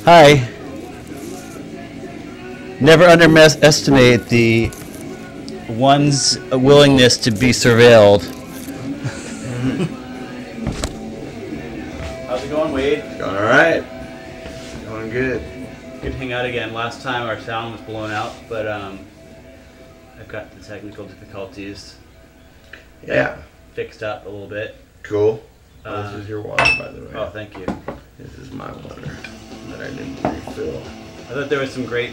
Hi. Never underestimate the one's willingness to be surveilled. How's it going, Wade? Going all right. Going good. Good to hang out again. Last time our sound was blown out, but I've got the technical difficulties. Yeah. Fixed up a little bit. Cool. This is your water, by the way. Oh, thank you. This is my water that I didn't refill. I thought there was some great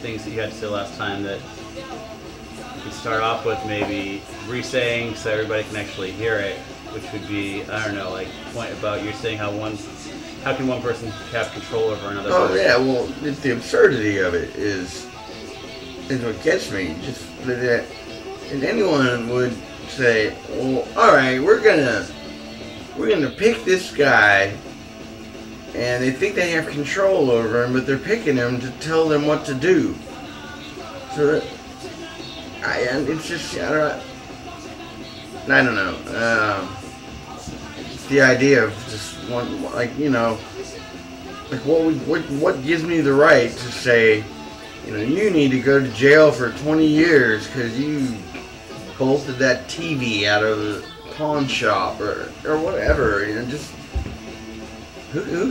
things that you had to say last time that you could start off with, maybe re-saying so everybody can actually hear it, which would be, I don't know, like point about you're saying how can one person have control over another person? Yeah, well, the absurdity of it is what gets me. Just that, and anyone would say, well, all right, we're gonna pick this guy, and they think they have control over him, but they're picking him to tell them what to do. So that, it's just, I don't know. It's the idea of just one, like, you know, like what gives me the right to say, you know, you need to go to jail for 20 years because you bolted that TV out of the pawn shop or whatever, you know, just who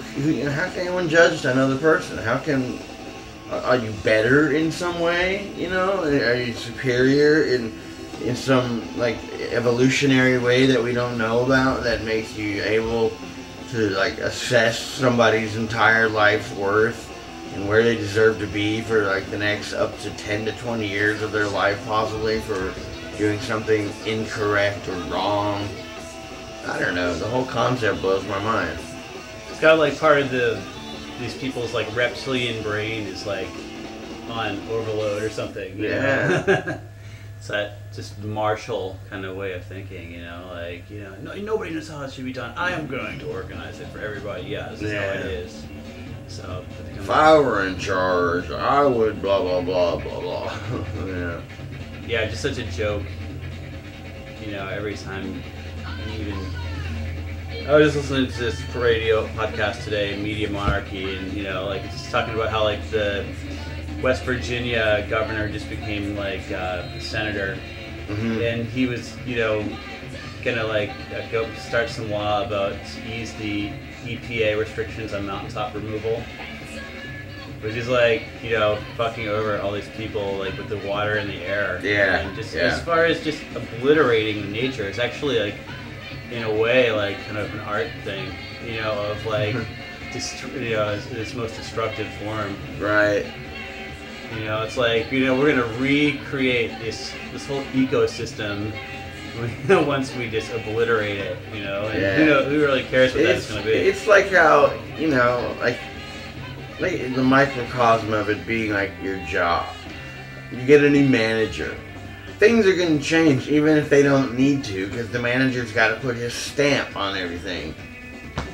how can anyone judge another person? How can, are you better in some way, you know? Are you superior in some like evolutionary way that we don't know about that makes you able to like assess somebody's entire life's worth and where they deserve to be for like the next up to 10 to 20 years of their life possibly for doing something incorrect or wrong? I don't know. The whole concept blows my mind. It's got like part of these people's like reptilian brain is like on overload or something. Yeah. It's that just martial kind of way of thinking, you know, like, you know, nobody knows how it should be done. I am going to organize it for everybody. Yeah, this is how it is. So if I were in charge, I would blah blah blah blah blah. Yeah. Yeah, just such a joke. You know, every time you even. I was just listening to this radio podcast today, Media Monarchy, and you know, like it's just talking about how like the West Virginia governor just became like a senator, and he was, you know, gonna like go start some law about ease the EPA restrictions on mountaintop removal, which is like, you know, fucking over all these people like with the water and the air. Yeah. And just as far as just obliterating nature, it's actually like, in a way, like kind of an art thing, you know, of like, you know, its most destructive form. Right. You know, it's like, you know, we're gonna recreate this whole ecosystem once we just obliterate it, you know. And who really cares what that's gonna be? It's like how, you know, like the microcosm of it being like your job. You get a new manager. Things are going to change even if they don't need to because the manager's got to put his stamp on everything.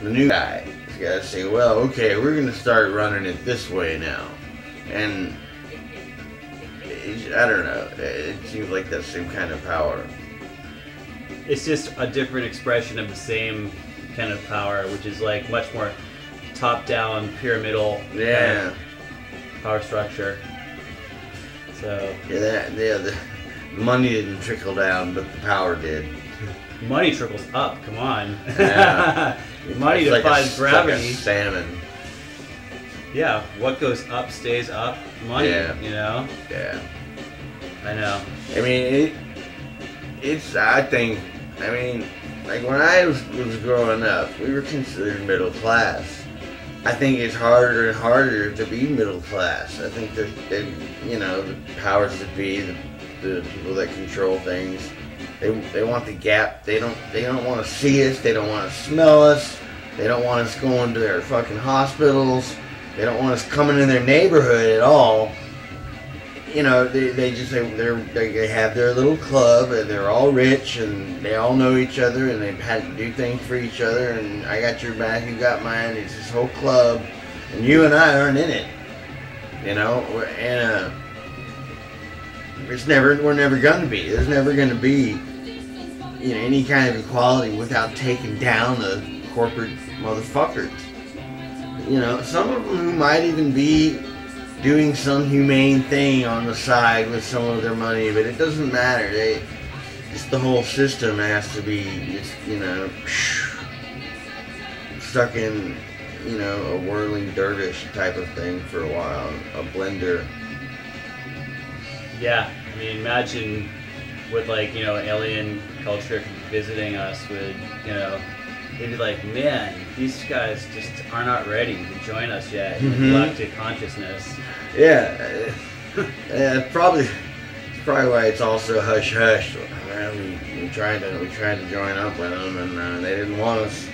The new guy has got to say, well, okay, we're going to start running it this way now. And I don't know, it seems like that same kind of power. It's just a different expression of the same kind of power, which is like much more top-down, pyramidal kind of power structure. So the money didn't trickle down, but the power did. Money trickles up. Come on. Yeah. Money defies like gravity. Like a salmon. Yeah. What goes up stays up. Money. Yeah. You know. Yeah. I know. I mean, it's. I think. I mean, like when I was growing up, we were considered middle class. I think it's harder and harder to be middle class. I think that you know, the powers that be, the people that control things, they want the gap. They don't want to see us. They don't want to smell us. They don't want us going to their fucking hospitals. They don't want us coming in their neighborhood at all. You know, they just they have their little club and they're all rich and they all know each other and they've had to do things for each other and I got your back, you got mine. It's this whole club and you and I aren't in it. You know, and we're never gonna be. There's never gonna be, you know, any kind of equality without taking down the corporate motherfuckers. You know, some of them who might even be doing some humane thing on the side with some of their money, but it doesn't matter. Just the whole system has to be, just, you know, stuck in, you know, a whirling dervish type of thing for a while, a blender. Yeah, I mean, imagine with, like, you know, alien culture visiting us would, you know, they'd be like, man, these guys just are not ready to join us yet in the galactic consciousness. Yeah, yeah, it's probably why it's also hush hush. We tried to join up with them, and they didn't want us.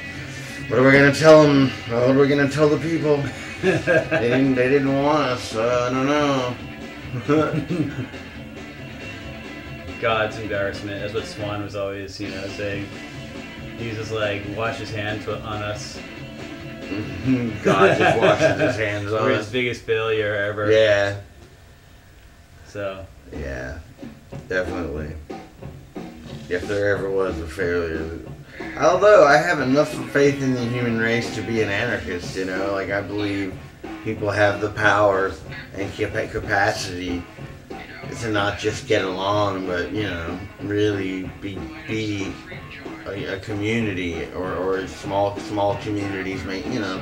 What are we gonna tell them? What are we gonna tell the people? They didn't want us. I don't know. God's embarrassment. That's what Swan was always, you know, saying. He just like wash his hands on us. God just washes his hands on We're us. his biggest failure ever. Yeah. So. Yeah, definitely. If there ever was a failure. Although I have enough faith in the human race to be an anarchist, you know, like I believe people have the power and capacity to not just get along, but, you know, really be a community or small communities make, you know.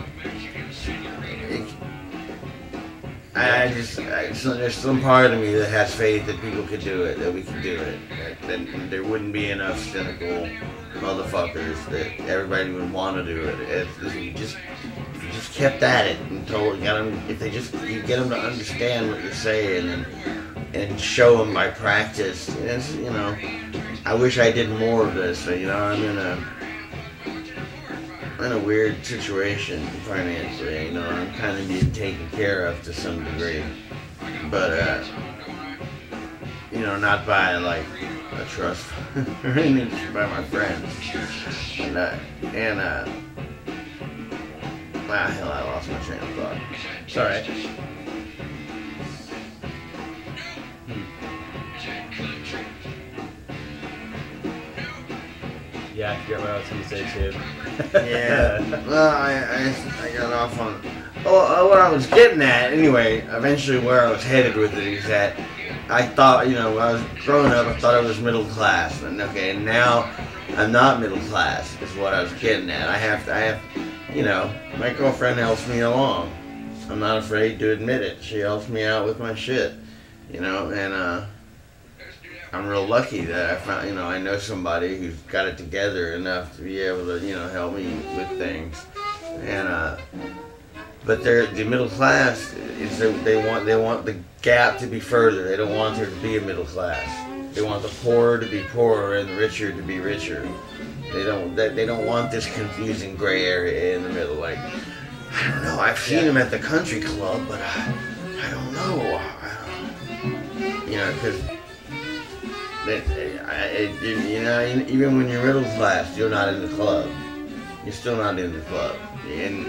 There's some part of me that has faith that people could do it, that we could do it, that there wouldn't be enough cynical motherfuckers that everybody would want to do it. If you just kept at it and you get them to understand what you're saying and show them by practice. It's, you know, I wish I did more of this. You know, I'm in a weird situation financially. You know, I'm kind of being taken care of to some degree, but you know, not by like a trust or anything, just by my friends. Hell, I lost my train of thought. It's alright. Yeah, I forget what I was going to say too. Yeah, well, I got off on. What I was getting at, anyway, eventually where I was headed with it is that I thought, you know, when I was growing up, I thought I was middle class, and okay, now I'm not middle class, is what I was getting at. I have, you know, my girlfriend helps me along. I'm not afraid to admit it. She helps me out with my shit, you know, and I'm real lucky that I found, you know, I know somebody who's got it together enough to be able to, you know, help me with things. And but the middle class is they want the gap to be further. They don't want there to be a middle class. They want the poorer to be poorer and the richer to be richer. They don't want this confusing gray area in the middle. Like, I don't know. I've seen them at the country club, but I don't know. You know, because. You know, even when you're middle class, you're not in the club. You're still not in the club. And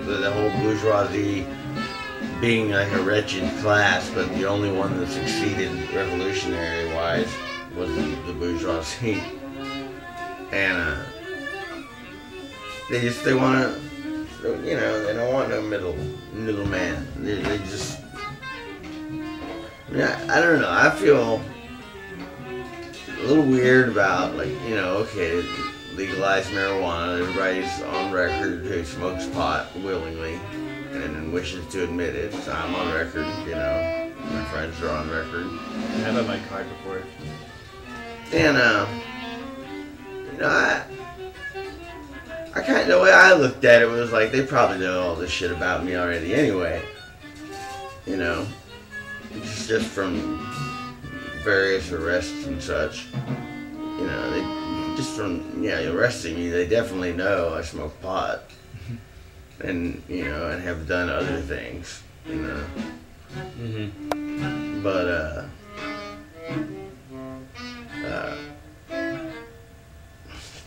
the whole bourgeoisie being like a wretched class, but the only one that succeeded revolutionary-wise was the bourgeoisie. And they want to, you know, they don't want no middleman. They just, yeah, I don't know. I feel a little weird about, like, you know, okay, legalize marijuana, everybody's on record who smokes pot willingly and wishes to admit it. So I'm on record, you know, my friends are on record. I've had my card before. And, you know, I kind of, the way I looked at it was like, they probably know all this shit about me already anyway. You know, it's just from various arrests and such. You know, they just from, yeah, arresting me, they definitely know I smoke pot. And, you know, and have done other things, you know. Mm-hmm. But, I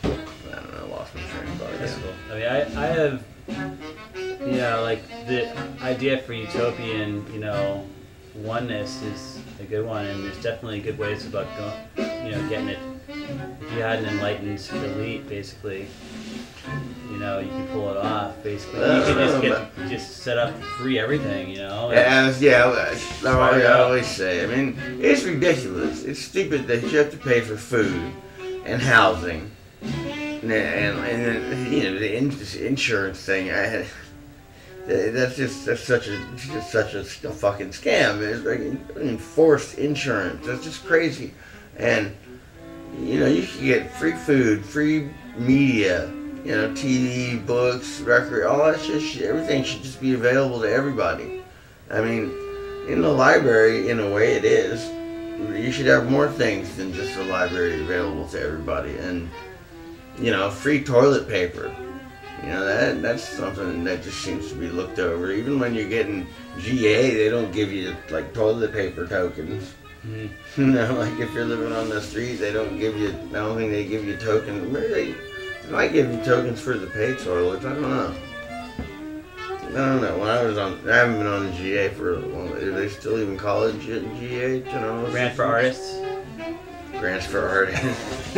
don't know, I lost my train of thought again. That's cool. I mean, I have, you know, like, the idea for utopian, you know, oneness is a good one, and there's definitely good ways about getting it if you had an enlightened elite, basically, you know, you could pull it off. Basically, you could just set up free everything, you know. That's what I always say. I mean, it's ridiculous. It's stupid that you have to pay for food and housing, and you know the insurance thing. That's such a fucking scam. It's like enforced insurance. That's just crazy. And you know, you can get free food, free media, you know, TV, books, record, all that shit. Everything should just be available to everybody. I mean, in the library, in a way, it is. You should have more things than just the library available to everybody. And you know, free toilet paper. You know, that's something that just seems to be looked over. Even when you're getting GA, they don't give you like toilet paper tokens. Mm-hmm. You know, like if you're living on the street, they don't give you. I don't think they give you tokens. Maybe they might give you tokens for the paid toilets. I don't know. When I haven't been on the GA for a long. Do they still even call it GA? You know, Grant for artists. Grants for artists.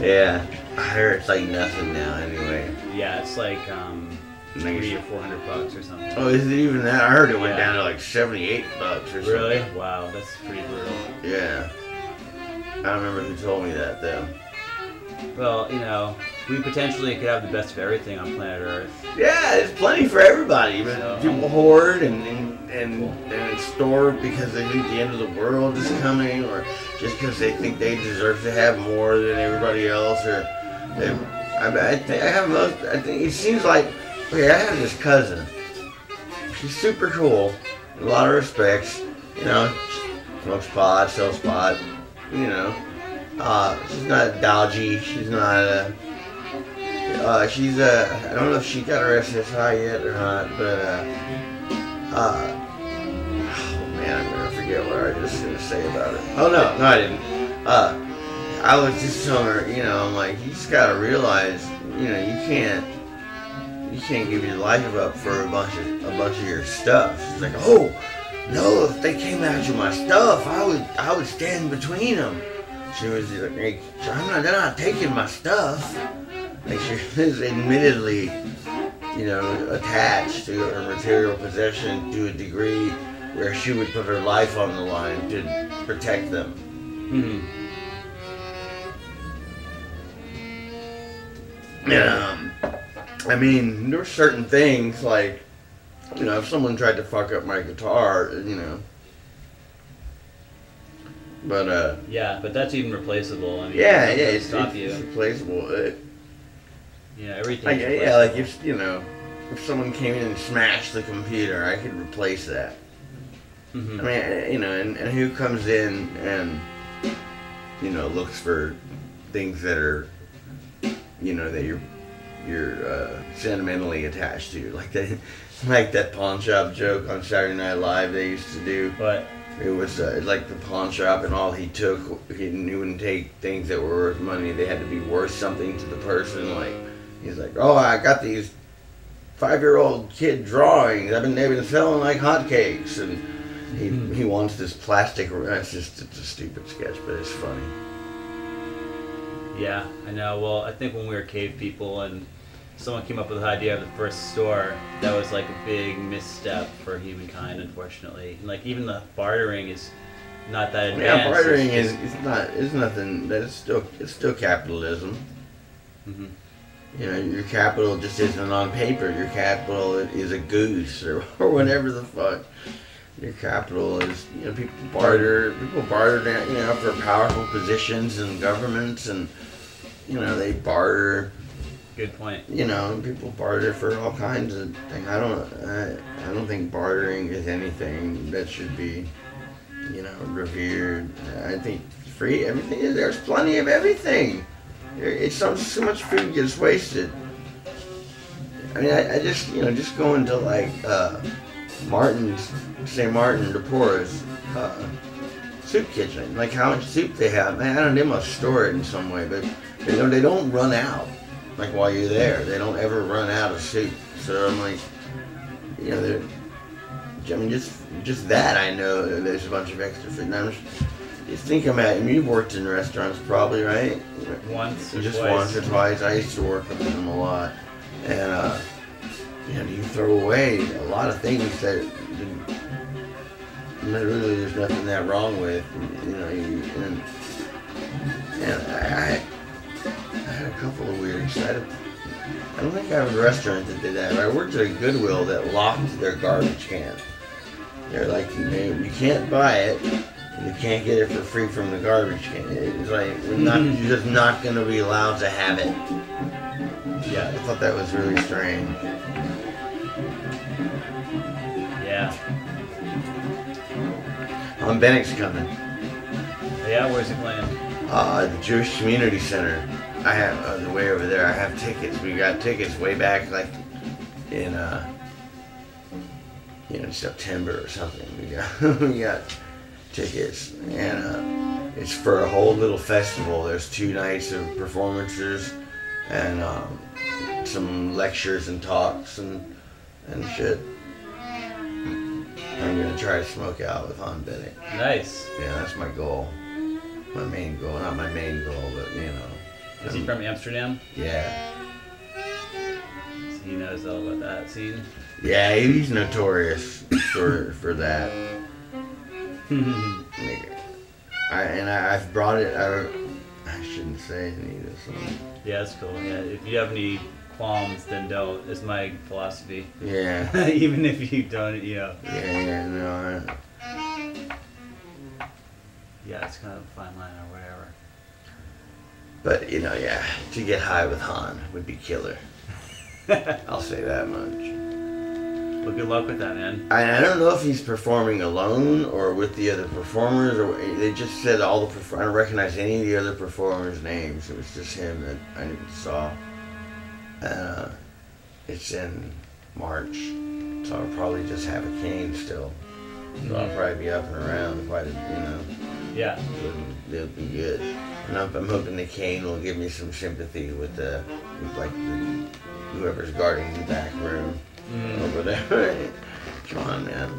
Yeah, I heard it's like nothing now. Anyway. Yeah, it's like $300 or $400 or something. Oh, is it even that? I heard it went down to like $78 or something. Really? Wow, that's pretty brutal. Yeah. I don't remember who told me that though. Well, you know, we potentially could have the best of everything on planet Earth. Yeah, there's plenty for everybody. But people hoard and store because they think the end of the world is coming, or just because they think they deserve to have more than everybody else, or I think it seems like, okay, I have this cousin. She's super cool in a lot of respects. You know, smokes pot, sells pot. You know, she's not dodgy. She's not. She's I don't know if she got her SSI yet or not, but oh man, I'm gonna forget what I was just gonna say about it. Oh no, I didn't. I was just telling her, you know, I'm like, you just gotta realize, you know, you can't give your life up for a bunch of your stuff. She's like, oh no, if they came after my stuff, I would stand between them. She was like, they're not taking my stuff. Like, she is admittedly, you know, attached to her material possession to a degree where she would put her life on the line to protect them. Mm-hmm. I mean, there were certain things like, you know, if someone tried to fuck up my guitar, you know. But yeah, but that's even replaceable. I mean, it's you. Replaceable. Yeah, everything. Like if, you know, if someone came in and smashed the computer, I could replace that. Mm-hmm. I mean, you know, and who comes in and, you know, looks for things that are, you know, that you're sentimentally attached to, like that pawn shop joke on Saturday Night Live they used to do. But it was like the pawn shop, and all he wouldn't take things that were worth money. They had to be worth something to the person. Like, he's like, oh, I got these 5-year-old kid drawings. They've been selling like hotcakes, and he wants this plastic. It's a stupid sketch, but it's funny. Yeah, I know. Well, I think when we were cave people and someone came up with the idea of the first store, that was like a big misstep for humankind, unfortunately. And like even the bartering is not that advanced. Yeah, bartering is nothing. It's still capitalism. Mm-hmm. You know, your capital just isn't on paper. Your capital is a goose or whatever the fuck. Your capital is, you know, people barter, you know, for powerful positions in governments, and you know, they barter. Good point. You know, people barter for all kinds of things. I don't think bartering is anything that should be, you know, revered. I think free everything is. There's plenty of everything. It's so much food gets wasted. I mean, I just, you know, just going to like St. Martin de Porres soup kitchen, like how much soup they have. Man, I don't know, they must store it in some way, but you know, they don't run out. Like while you're there, they don't ever run out of soup. So I'm like, you know, I mean, just that I know there's a bunch of extra food. you think you've worked in restaurants probably, right? Once or Just twice. once or twice. I used to work with them a lot. And, you throw away a lot of things that really there's nothing that wrong with. And I had a couple of weird I don't think I have a restaurant that did that. I worked at a Goodwill that locked their garbage can. They're like, you can't buy it, and you can't get it for free from the garbage can. It's like, you're just not going to be allowed to have it. Yeah, I thought that was really strange. Yeah. Bennick's coming. Yeah, where's he playing? The Jewish Community Center. I have the way over there. I have tickets. We got tickets way back, like in September or something. We got tickets, and it's for a whole little festival. There's 2 nights of performances and some lectures and talks and shit. I'm gonna try to smoke out with Han Bennick. Nice. Yeah, that's my goal. My main goal. Not my main goal, but Is he from Amsterdam? Yeah. So he knows all about that scene. Yeah, he's notorious for that. I've brought it. I shouldn't say any of this. Yeah, that's cool. Yeah, if you have any qualms, then don't. Is my philosophy. Yeah. Even if you don't, Yeah, no. Yeah, it's kind of a fine line or whatever. But to get high with Han would be killer. I'll say that much. Well, good luck with that, man. I don't know if he's performing alone or with the other performers, or they just said I don't recognize any of the other performers' names. It was just him that I saw. It's in March, so I'll probably just have a cane still. So I'll probably be up and around quite Yeah. It'll be good. And I'm hoping the cane will give me some sympathy with whoever's guarding the back room over there. Come on, man.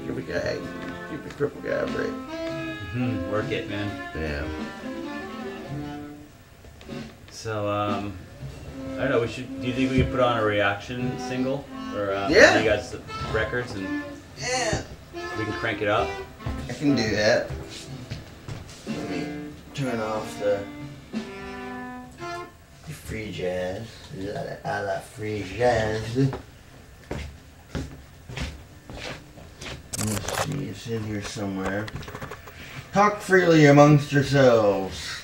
Give the cripple guy a break. Work it, man. Yeah. So, I don't know. Do you think we could put on a reaction single or Yeah. you guys records and we can crank it up? I can do that. Let me turn off the free jazz. I like free jazz. Let's see, it's in here somewhere. Talk freely amongst yourselves.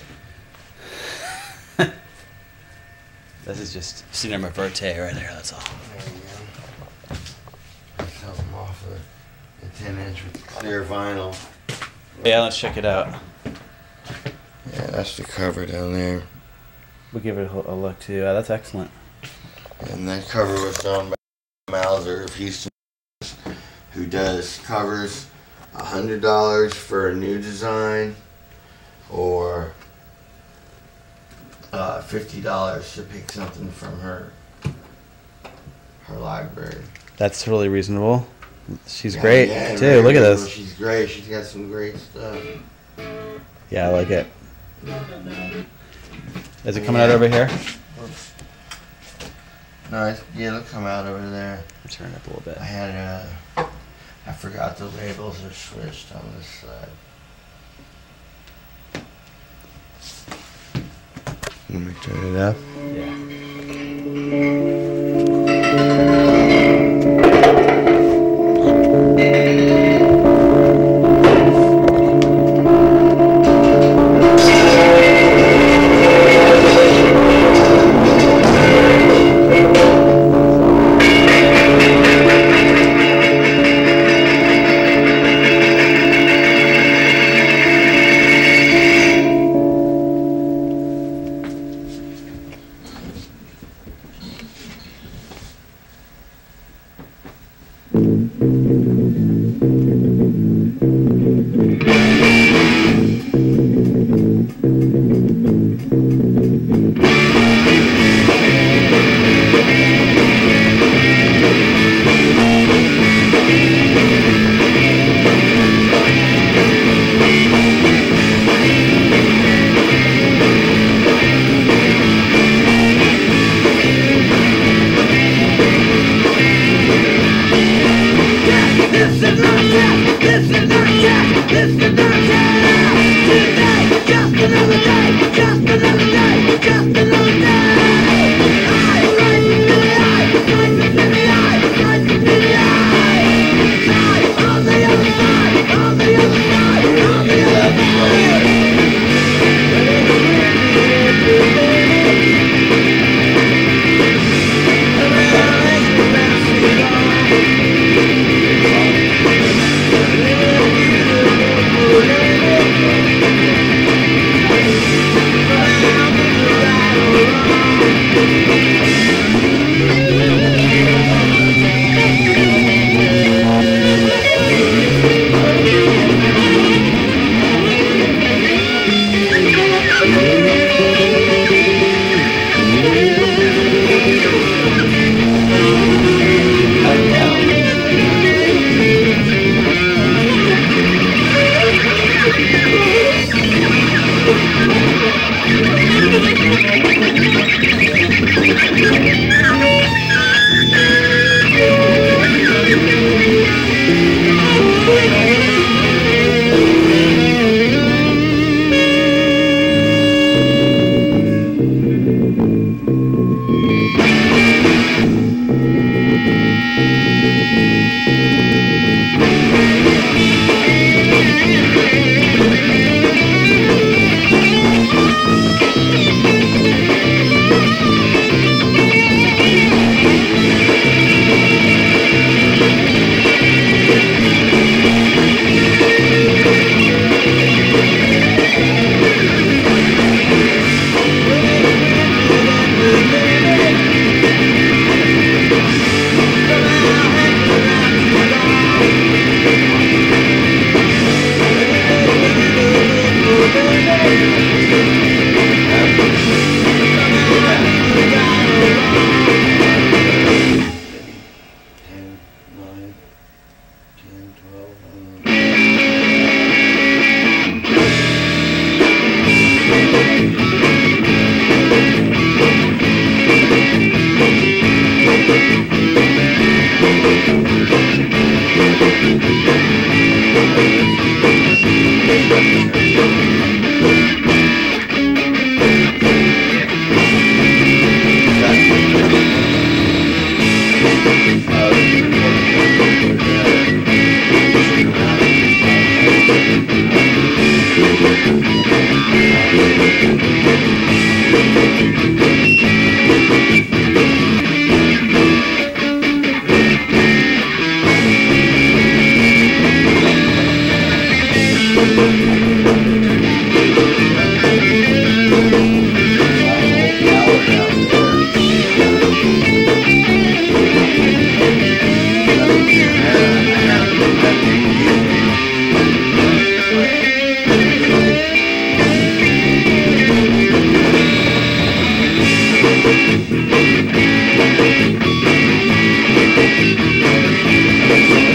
This is just sitting on my birthday right there, that's all. There you go. Something off of the 10-inch with clear vinyl. Yeah, let's check it out. Yeah, that's the cover down there. We'll give it a look too. That's excellent. And that cover was done by Mauser of Houston, who does covers $100 for a new design or $50 to pick something from her library. That's totally reasonable. She's Yeah, great yeah, too. Look at reasonable. this. She's great. She's got some great stuff. Yeah, I like it. Is it coming out over here? Oops. No, it'll come out over there. Turn it up a little bit. I forgot the labels are switched on this side. Let me turn it up. Yeah.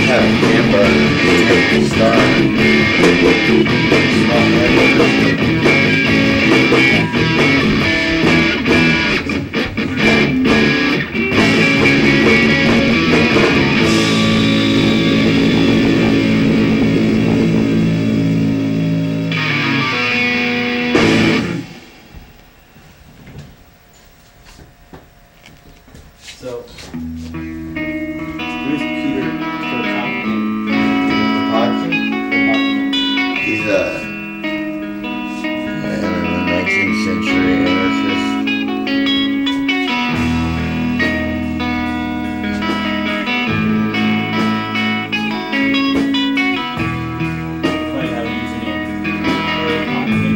Have a hamburger, star. So, who's Peter Kropotkin? He's a 19th century anarchist. Funny how the username Kropotkin.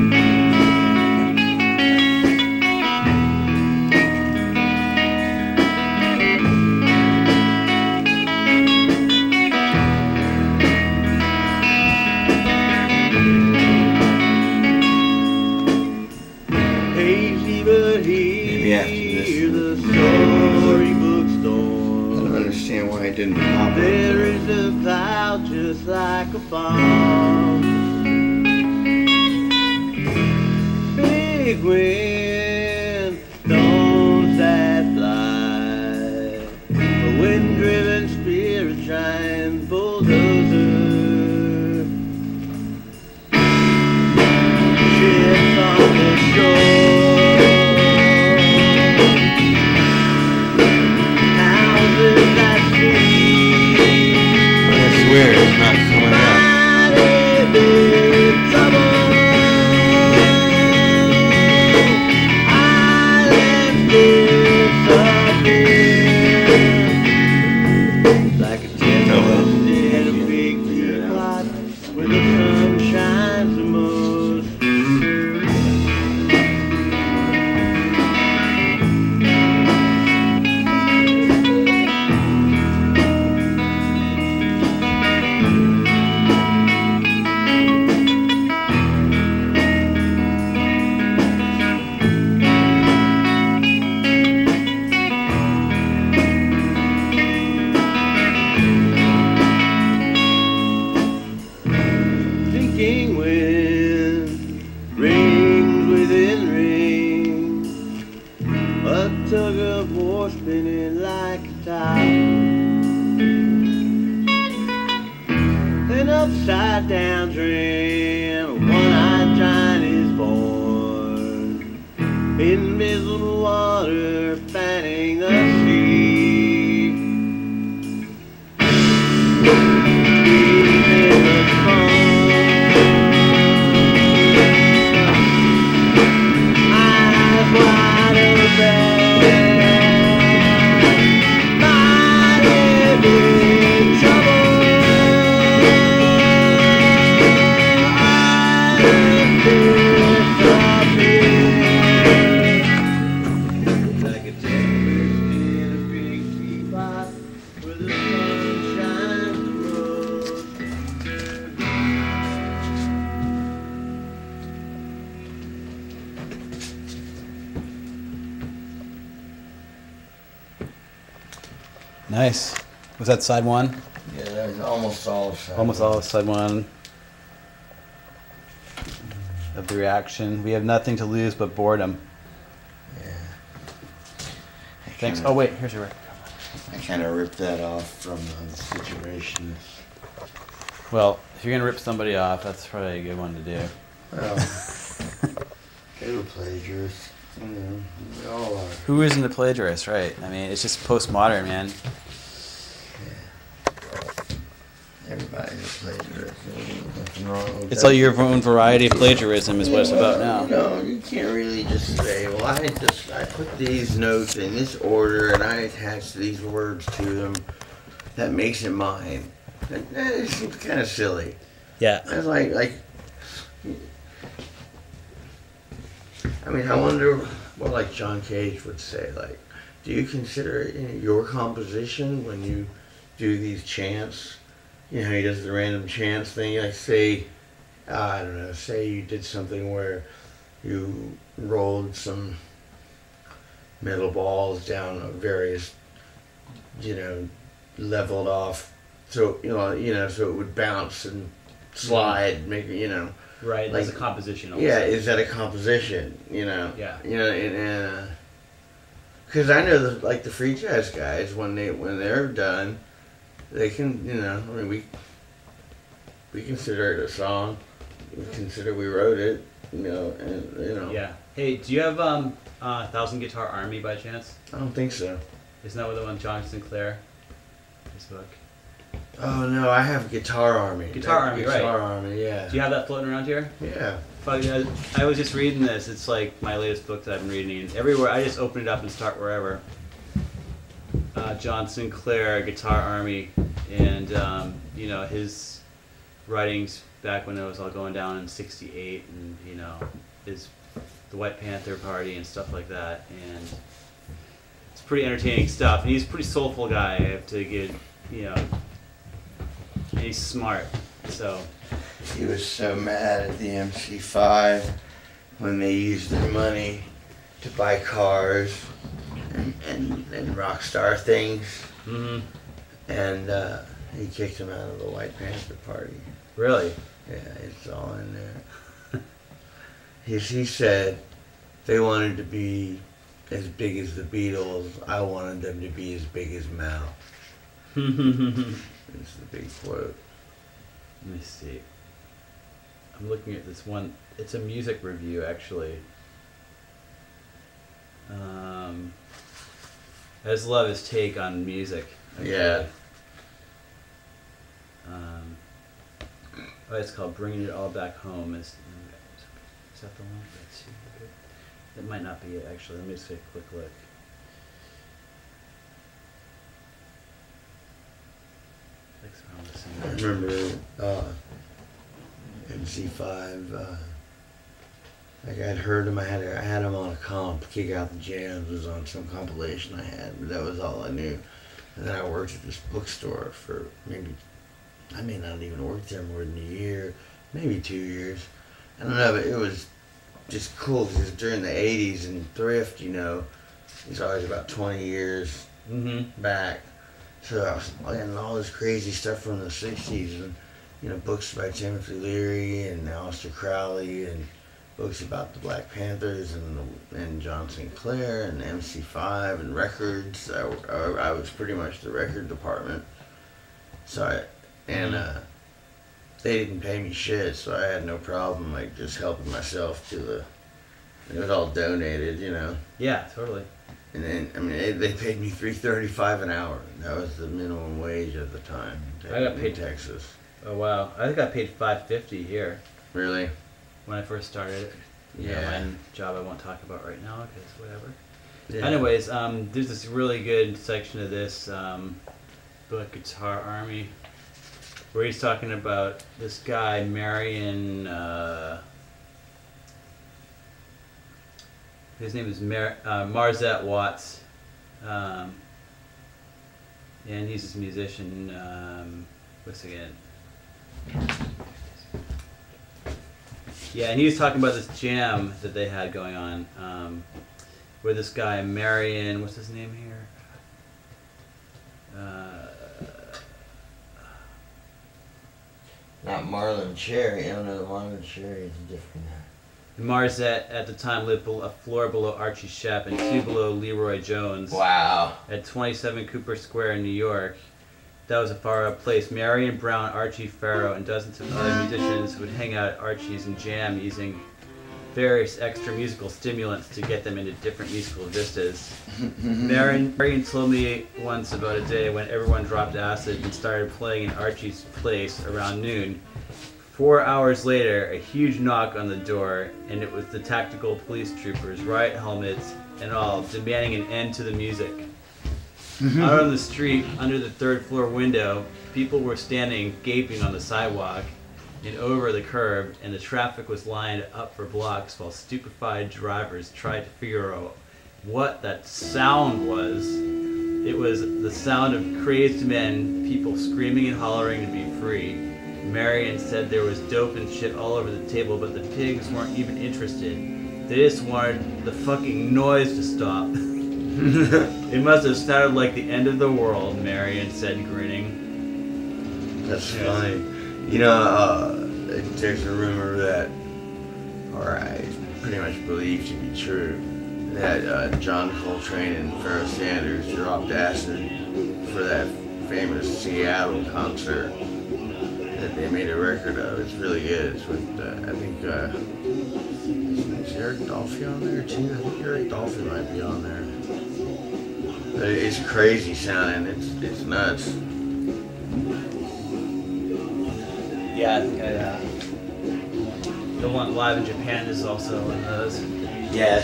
Maybe after this. I don't understand why it didn't pop up. There is a cloud just like a bomb. Big wind, storms that fly. A wind-driven spirit giant bulldozer. Ships on the shore. I swear it's not coming up. Like a tempest in a big teapot where the sun shines the most. Sinking wind, rings within rings, a tug of war spinning like a top. An upside down dream, a one-eyed giant is born. Invisible water fanning the sea. Deep in the sun. Wide open, mighty big trouble. I disappear like a tempest in a big teapot where the sun shines the most. Nice. Was that side one? Yeah, that was almost all of Almost all of side one of the reaction. We have nothing to lose but boredom. Yeah. Thanks. Oh wait, here's your record. I kind of ripped that off from the situation. Well, if you're gonna rip somebody off, that's probably a good one to do. Well, they were plagiarists. You know, we all are. Who isn't a plagiarist, right? I mean, it's just postmodern, man. Everybody's a plagiarist. There's nothing wrong with It's that. like your own variety of plagiarism is what it's about now. No, you can't really just say, well, I put these notes in this order and I attached these words to them. That makes it mine. That seems kind of silly. Yeah. That's like. I mean, I wonder what like John Cage would say. Like, do you consider it in your composition when you do these chants? You know, how he does the random chants thing. Like, say, I don't know, say you did something where you rolled some metal balls down various, leveled off, so so it would bounce and slide, make Right, like, that's a composition. Also. yeah, is that a composition? Yeah. And because I know the free jazz guys when they're done, they can we consider it a song. We consider we wrote it, and Yeah. Hey, do you have 1,000 Guitar Army by chance? I don't think so. Isn't that what the one John Sinclair? His book. Oh no, I have Guitar Army. Guitar Army, right? Guitar Army, yeah. Do you have that floating around here? Yeah. Fuck, I was just reading this. It's like my latest book that I've been reading. And everywhere, I just open it up and start wherever. John Sinclair, Guitar Army, and his writings back when it was all going down in '68, and his the White Panther Party and stuff like that. And it's pretty entertaining stuff. And he's a pretty soulful guy. I have to give, and he's smart. So. He was so mad at the MC5 when they used their money to buy cars and rock star things. Mm-hmm. And he kicked him out of the White Panther Party. Really? Yeah, it's all in there. He said they wanted to be as big as the Beatles. I wanted them to be as big as Mao. It's the big quote. Let me see. I'm looking at this one. It's a music review, actually. I just love his take on music. Actually. Yeah. It's called "Bringing It All Back Home." Is that the one? Let's see. That might not be it, actually. Let me just take a quick look. I remember MC5. Like I'd heard him. I had him on a comp. Kick Out the Jams was on some compilation I had, but that was all I knew. And then I worked at this bookstore for I may not even work there more than a year, maybe 2 years. I don't know, but it was just cool because during the '80s and thrift, it's always about 20 years back. So I was getting all this crazy stuff from the '60s, and books by Timothy Leary and Aleister Crowley, and books about the Black Panthers and John Sinclair and MC5 and records. I was pretty much the record department. So they didn't pay me shit, so I had no problem just helping myself to it was all donated, Yeah, totally. And then they paid me $3.35 an hour. That was the minimum wage at the time. I got paid in Texas. Oh wow! I think I paid $5.50 here Really? when I first started. Yeah. My job I won't talk about right now because whatever. Yeah. Anyways, there's this really good section of this book, Guitar Army, where he's talking about this guy Marion. His name is Marzette Watts, and he's this musician. What's again? Yeah, and he was talking about this jam that they had going on, where this guy Marion, what's his name here? Not Marlon Cherry. I don't know. Marlon Cherry is different. Marzette at the time lived a floor below Archie Shepp and 2 below Leroy Jones. Wow. At 27 Cooper Square in New York. That was a far up place. Marion Brown, Archie Farrow, and dozens of other musicians would hang out at Archie's and jam using various extra musical stimulants to get them into different musical vistas. Marion told me once about a day when everyone dropped acid and started playing in Archie's place around noon. 4 hours later, a huge knock on the door, and it was the tactical police troopers, riot helmets and all, demanding an end to the music. Out on the street, under the third floor window, people were standing gaping on the sidewalk and over the curb, and the traffic was lined up for blocks while stupefied drivers tried to figure out what that sound was. It was the sound of crazed men, people screaming and hollering to be free. Marion said there was dope and shit all over the table, but the pigs weren't even interested. They just wanted the fucking noise to stop. It must have sounded like the end of the world, Marion said, grinning. That's Yes. funny. There's a rumor that, or I pretty much believe to be true, that John Coltrane and Pharoah Sanders dropped acid for that famous Seattle concert that they made a record of. It's really good. It's with, I think, is Eric Dolphy on there too? I think Eric Dolphy might be on there. But it's crazy sounding. It's nuts. Yeah, I think the one live in Japan is also one of those. Yeah.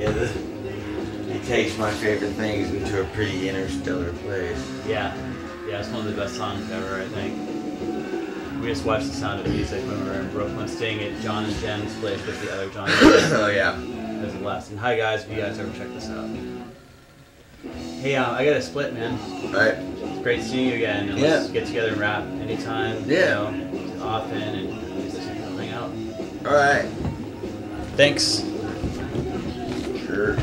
It takes my favorite things into a pretty interstellar place. Yeah, it's one of the best songs ever, I think. We just watched The Sound of Music when we were in Brooklyn, staying at John and Jen's place with the other John and Jen. Oh yeah. That was the last. And hi guys, if you guys ever check this out. Hey, I got a split, man. Alright. It's great seeing you again. And let's get together and rap anytime. Yeah. You know, often, and just hang out. Alright. Thanks. Sure.